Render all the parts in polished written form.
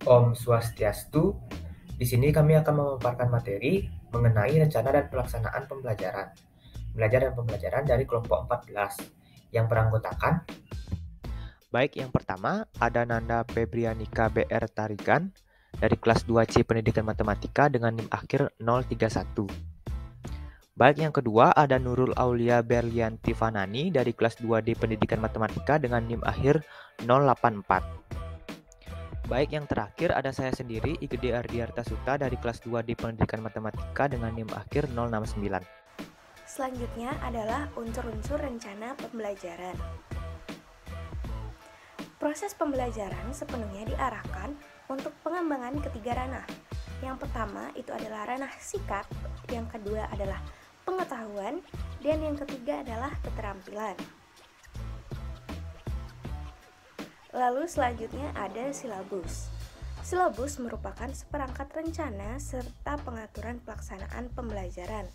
Om Swastiastu. Di sini kami akan memaparkan materi mengenai rencana dan pelaksanaan pembelajaran. Belajar dan pembelajaran dari kelompok 14 yang beranggotakan. Baik, yang pertama ada Nanda Febrianika BR Tarigan dari kelas 2C Pendidikan Matematika dengan NIM akhir 031. Baik, yang kedua ada Nurul Aulia Berlianti Fanani dari kelas 2D Pendidikan Matematika dengan NIM akhir 084. Baik, yang terakhir ada saya sendiri, Igede Ardiarta Suta dari kelas 2D Pendidikan Matematika dengan NIM akhir 069. Selanjutnya adalah unsur-unsur rencana pembelajaran. Proses pembelajaran sepenuhnya diarahkan untuk pengembangan ketiga ranah. Yang pertama itu adalah ranah sikap, yang kedua adalah pengetahuan, dan yang ketiga adalah keterampilan. Lalu selanjutnya ada silabus. Silabus merupakan seperangkat rencana serta pengaturan pelaksanaan pembelajaran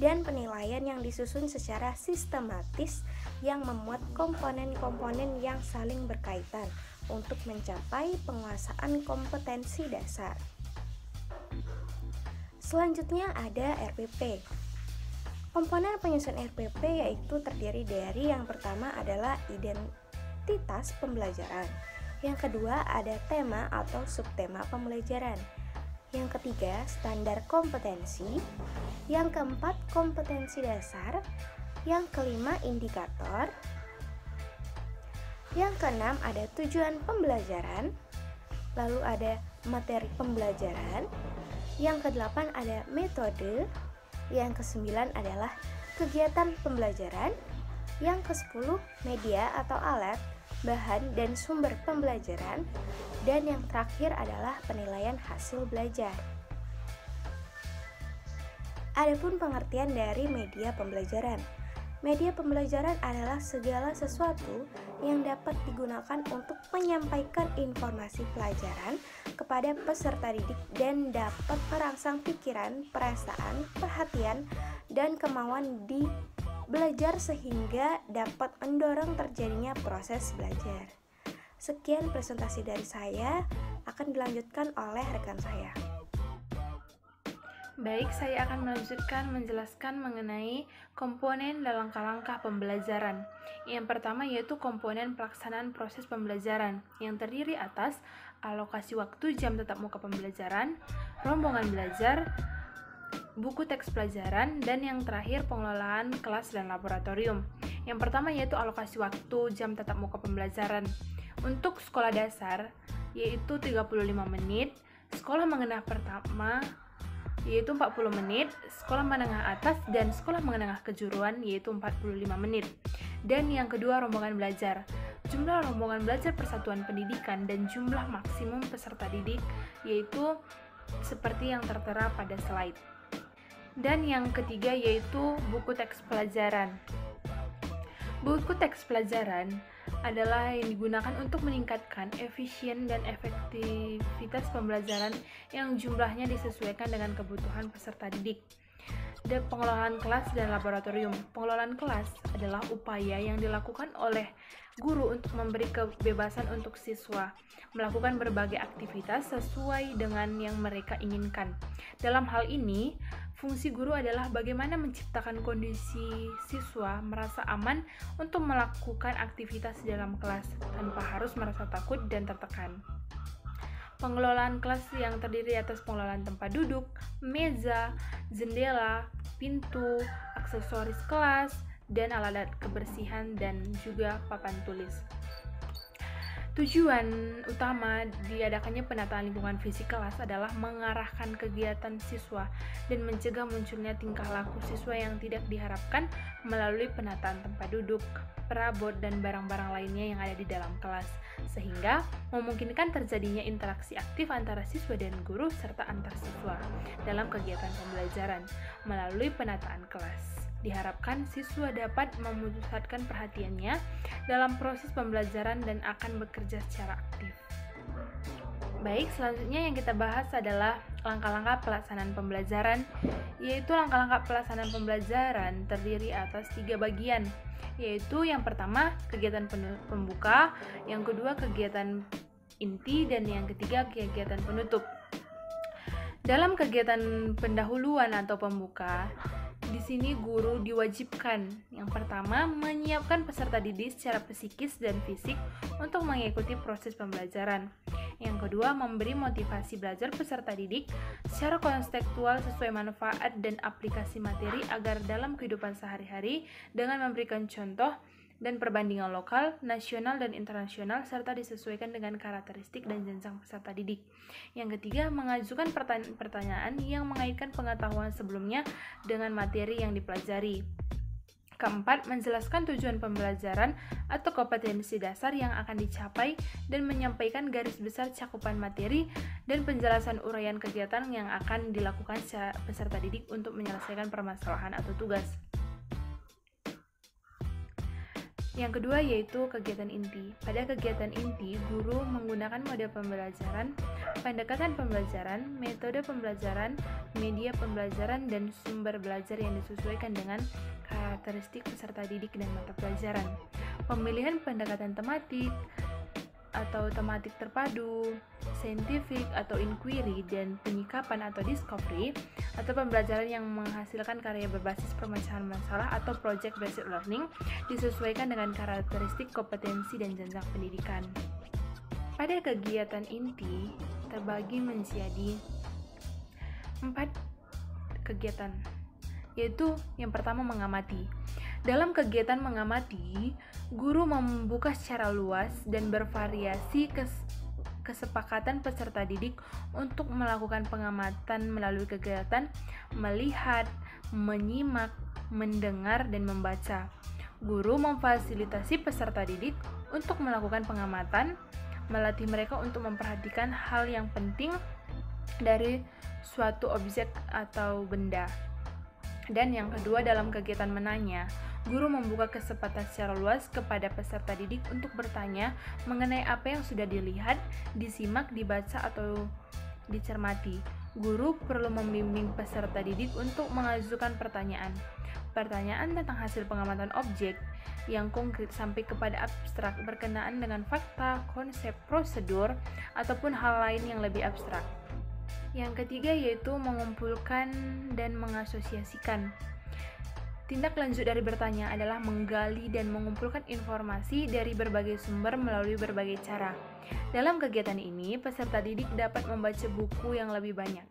dan penilaian yang disusun secara sistematis yang memuat komponen-komponen yang saling berkaitan untuk mencapai penguasaan kompetensi dasar. Selanjutnya ada RPP. Komponen penyusun RPP yaitu terdiri dari yang pertama adalah identitas pembelajaran, yang kedua ada tema atau subtema pembelajaran, yang ketiga standar kompetensi, yang keempat kompetensi dasar, yang kelima indikator, yang keenam ada tujuan pembelajaran, lalu ada materi pembelajaran, yang kedelapan ada metode, yang kesembilan adalah kegiatan pembelajaran, yang ke-10 media atau alat, bahan dan sumber pembelajaran, dan yang terakhir adalah penilaian hasil belajar. Adapun pengertian dari media pembelajaran. Media pembelajaran adalah segala sesuatu yang dapat digunakan untuk menyampaikan informasi pelajaran kepada peserta didik dan dapat merangsang pikiran, perasaan, perhatian, dan kemauan di belajar sehingga dapat mendorong terjadinya proses belajar. Sekian presentasi dari saya, akan dilanjutkan oleh rekan saya. Baik, saya akan melanjutkan menjelaskan mengenai komponen dan langkah-langkah pembelajaran. Yang pertama yaitu komponen pelaksanaan proses pembelajaran, yang terdiri atas alokasi waktu jam tatap muka pembelajaran, rombongan belajar, buku teks pelajaran, dan yang terakhir pengelolaan kelas dan laboratorium. Yang pertama yaitu alokasi waktu jam tatap muka pembelajaran. Untuk sekolah dasar yaitu 35 menit, sekolah menengah pertama yaitu 40 menit, sekolah menengah atas dan sekolah menengah kejuruan yaitu 45 menit. Dan yang kedua rombongan belajar. Jumlah rombongan belajar persatuan pendidikan dan jumlah maksimum peserta didik yaitu seperti yang tertera pada slide. Dan yang ketiga yaitu buku teks pelajaran. Buku teks pelajaran adalah yang digunakan untuk meningkatkan efisien dan efektivitas pembelajaran yang jumlahnya disesuaikan dengan kebutuhan peserta didik. Dan pengelolaan kelas dan laboratorium. Pengelolaan kelas adalah upaya yang dilakukan oleh guru untuk memberi kebebasan untuk siswa melakukan berbagai aktivitas sesuai dengan yang mereka inginkan. Dalam hal ini, fungsi guru adalah bagaimana menciptakan kondisi siswa merasa aman untuk melakukan aktivitas di dalam kelas tanpa harus merasa takut dan tertekan. Pengelolaan kelas yang terdiri atas pengelolaan tempat duduk, meja, jendela, pintu, aksesoris kelas, dan alat kebersihan dan juga papan tulis. Tujuan utama diadakannya penataan lingkungan fisik kelas adalah mengarahkan kegiatan siswa dan mencegah munculnya tingkah laku siswa yang tidak diharapkan melalui penataan tempat duduk, perabot, dan barang-barang lainnya yang ada di dalam kelas, sehingga memungkinkan terjadinya interaksi aktif antara siswa dan guru serta antar siswa dalam kegiatan pembelajaran melalui penataan kelas. Diharapkan siswa dapat memusatkan perhatiannya dalam proses pembelajaran dan akan bekerja secara aktif. Baik, selanjutnya yang kita bahas adalah langkah-langkah pelaksanaan pembelajaran, yaitu langkah-langkah pelaksanaan pembelajaran terdiri atas 3 bagian, yaitu yang pertama kegiatan pembuka, yang kedua kegiatan inti, dan yang ketiga kegiatan penutup. Dalam kegiatan pendahuluan atau pembuka, di sini guru diwajibkan yang pertama menyiapkan peserta didik secara psikis dan fisik untuk mengikuti proses pembelajaran. Yang kedua, memberi motivasi belajar peserta didik secara konstekstual sesuai manfaat dan aplikasi materi agar dalam kehidupan sehari-hari dengan memberikan contoh dan perbandingan lokal, nasional, dan internasional serta disesuaikan dengan karakteristik dan jenjang peserta didik. Yang ketiga, mengajukan pertanyaan yang mengaitkan pengetahuan sebelumnya dengan materi yang dipelajari. Keempat, menjelaskan tujuan pembelajaran atau kompetensi dasar yang akan dicapai dan menyampaikan garis besar cakupan materi dan penjelasan uraian kegiatan yang akan dilakukan peserta didik untuk menyelesaikan permasalahan atau tugas. Yang kedua yaitu kegiatan inti. Pada kegiatan inti, guru menggunakan mode pembelajaran, pendekatan pembelajaran, metode pembelajaran, media pembelajaran, dan sumber belajar yang disesuaikan dengan karakteristik peserta didik dan mata pelajaran. Pemilihan pendekatan tematik atau tematik terpadu, scientific atau inquiry, dan penyikapan atau discovery atau pembelajaran yang menghasilkan karya berbasis pemecahan masalah atau project based learning disesuaikan dengan karakteristik kompetensi dan jenjang pendidikan. Pada kegiatan inti terbagi menjadi 4 kegiatan, yaitu yang pertama mengamati. Dalam kegiatan mengamati, guru membuka secara luas dan bervariasi kesepakatan peserta didik untuk melakukan pengamatan melalui kegiatan melihat, menyimak, mendengar, dan membaca. Guru memfasilitasi peserta didik untuk melakukan pengamatan, melatih mereka untuk memperhatikan hal yang penting dari suatu objek atau benda. Dan yang kedua, dalam kegiatan menanya, guru membuka kesempatan secara luas kepada peserta didik untuk bertanya mengenai apa yang sudah dilihat, disimak, dibaca, atau dicermati. Guru perlu membimbing peserta didik untuk mengajukan pertanyaan tentang hasil pengamatan objek yang konkret sampai kepada abstrak berkenaan dengan fakta, konsep, prosedur, ataupun hal lain yang lebih abstrak. Yang ketiga yaitu mengumpulkan dan mengasosiasikan. Tindak lanjut dari bertanya adalah menggali dan mengumpulkan informasi dari berbagai sumber melalui berbagai cara. Dalam kegiatan ini, peserta didik dapat membaca buku yang lebih banyak,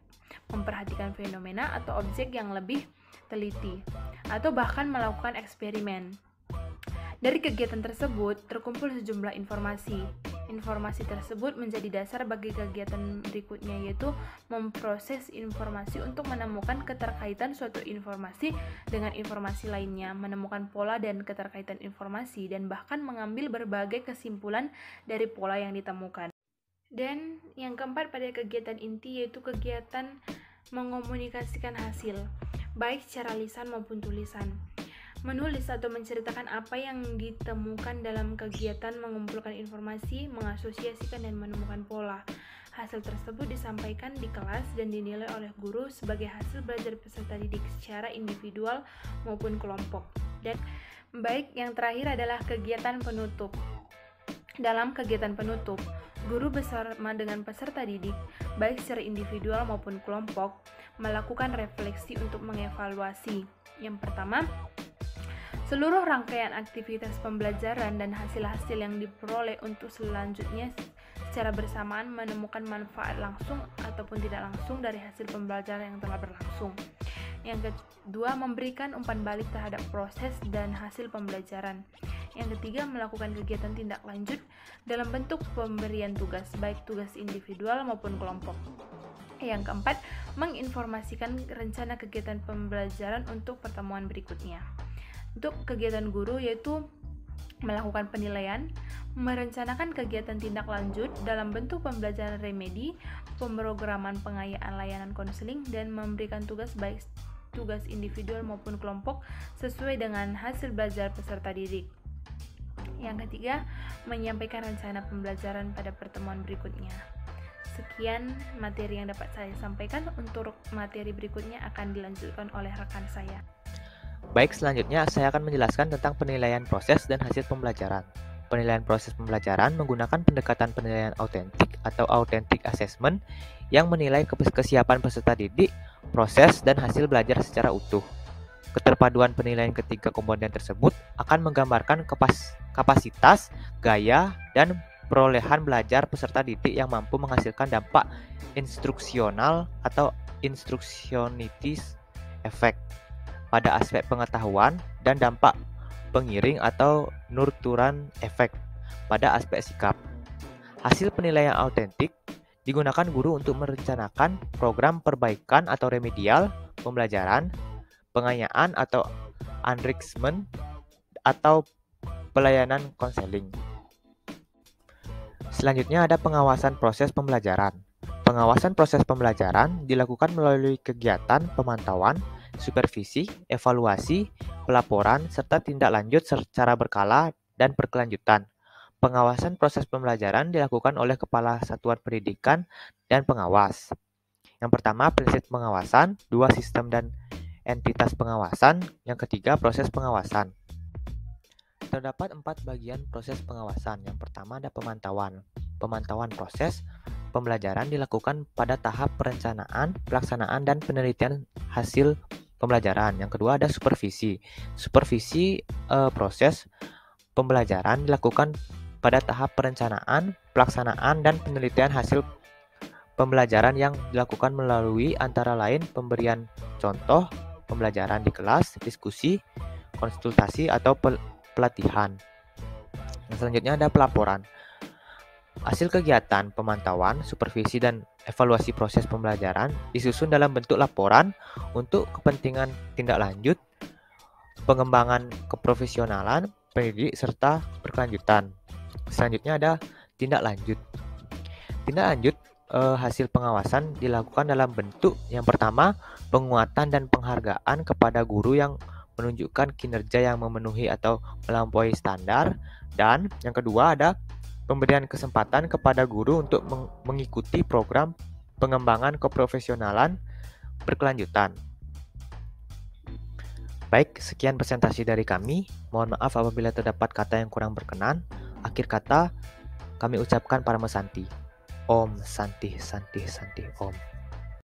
memperhatikan fenomena atau objek yang lebih teliti, atau bahkan melakukan eksperimen. Dari kegiatan tersebut, terkumpul sejumlah informasi. Informasi tersebut menjadi dasar bagi kegiatan berikutnya, yaitu memproses informasi untuk menemukan keterkaitan suatu informasi dengan informasi lainnya, menemukan pola dan keterkaitan informasi, dan bahkan mengambil berbagai kesimpulan dari pola yang ditemukan. Dan yang keempat pada kegiatan inti yaitu kegiatan mengomunikasikan hasil, baik secara lisan maupun tulisan. Menulis atau menceritakan apa yang ditemukan dalam kegiatan mengumpulkan informasi, mengasosiasikan, dan menemukan pola. Hasil tersebut disampaikan di kelas dan dinilai oleh guru sebagai hasil belajar peserta didik secara individual maupun kelompok. Dan baik yang terakhir adalah kegiatan penutup. Dalam kegiatan penutup, guru bersama dengan peserta didik, baik secara individual maupun kelompok, melakukan refleksi untuk mengevaluasi. Yang pertama, seluruh rangkaian aktivitas pembelajaran dan hasil-hasil yang diperoleh untuk selanjutnya secara bersamaan menemukan manfaat langsung ataupun tidak langsung dari hasil pembelajaran yang telah berlangsung. Yang kedua, memberikan umpan balik terhadap proses dan hasil pembelajaran. Yang ketiga, melakukan kegiatan tindak lanjut dalam bentuk pemberian tugas, baik tugas individual maupun kelompok. Yang keempat, menginformasikan rencana kegiatan pembelajaran untuk pertemuan berikutnya. Untuk kegiatan guru yaitu melakukan penilaian, merencanakan kegiatan tindak lanjut dalam bentuk pembelajaran remedi, pemrograman pengayaan layanan konseling, dan memberikan tugas baik tugas individual maupun kelompok sesuai dengan hasil belajar peserta didik. Yang ketiga, menyampaikan rencana pembelajaran pada pertemuan berikutnya. Sekian materi yang dapat saya sampaikan. Untuk materi berikutnya akan dilanjutkan oleh rekan saya. Baik, selanjutnya saya akan menjelaskan tentang penilaian proses dan hasil pembelajaran. penilaian proses pembelajaran menggunakan pendekatan penilaian autentik atau authentic assessment yang menilai kesiapan peserta didik, proses, dan hasil belajar secara utuh. Keterpaduan penilaian ketiga komponen tersebut akan menggambarkan kapasitas, gaya, dan perolehan belajar peserta didik yang mampu menghasilkan dampak instruksional atau instructionitis effect pada aspek pengetahuan dan dampak pengiring atau nurturan efek pada aspek sikap. Hasil penilaian autentik digunakan guru untuk merencanakan program perbaikan atau remedial pembelajaran, pengayaan atau enrichment, atau pelayanan konseling. Selanjutnya ada pengawasan proses pembelajaran. Pengawasan proses pembelajaran dilakukan melalui kegiatan pemantauan, supervisi, evaluasi, pelaporan, serta tindak lanjut secara berkala dan berkelanjutan. Pengawasan proses pembelajaran dilakukan oleh Kepala Satuan Pendidikan dan pengawas. Yang pertama, prinsip pengawasan, 2 sistem dan entitas pengawasan, yang ketiga, proses pengawasan. Terdapat 4 bagian proses pengawasan. Yang pertama ada pemantauan. Pemantauan proses pembelajaran dilakukan pada tahap perencanaan, pelaksanaan, dan penelitian hasil pembelajaran. Yang kedua ada supervisi. Supervisi proses pembelajaran dilakukan pada tahap perencanaan, pelaksanaan, dan penelitian hasil pembelajaran yang dilakukan melalui antara lain pemberian contoh pembelajaran di kelas, diskusi, konsultasi, atau pelatihan. Yang selanjutnya ada pelaporan. Hasil kegiatan pemantauan, supervisi, dan evaluasi proses pembelajaran disusun dalam bentuk laporan untuk kepentingan tindak lanjut, pengembangan keprofesionalan pendidik, serta berkelanjutan. Selanjutnya ada tindak lanjut. Tindak lanjut hasil pengawasan dilakukan dalam bentuk yang pertama, penguatan dan penghargaan kepada guru yang menunjukkan kinerja yang memenuhi atau melampaui standar, dan yang kedua ada pemberian kesempatan kepada guru untuk mengikuti program pengembangan keprofesionalan berkelanjutan. Baik, sekian presentasi dari kami. Mohon maaf apabila terdapat kata yang kurang berkenan. Akhir kata, kami ucapkan Parama Santi. Om Santi Santi Santi Om.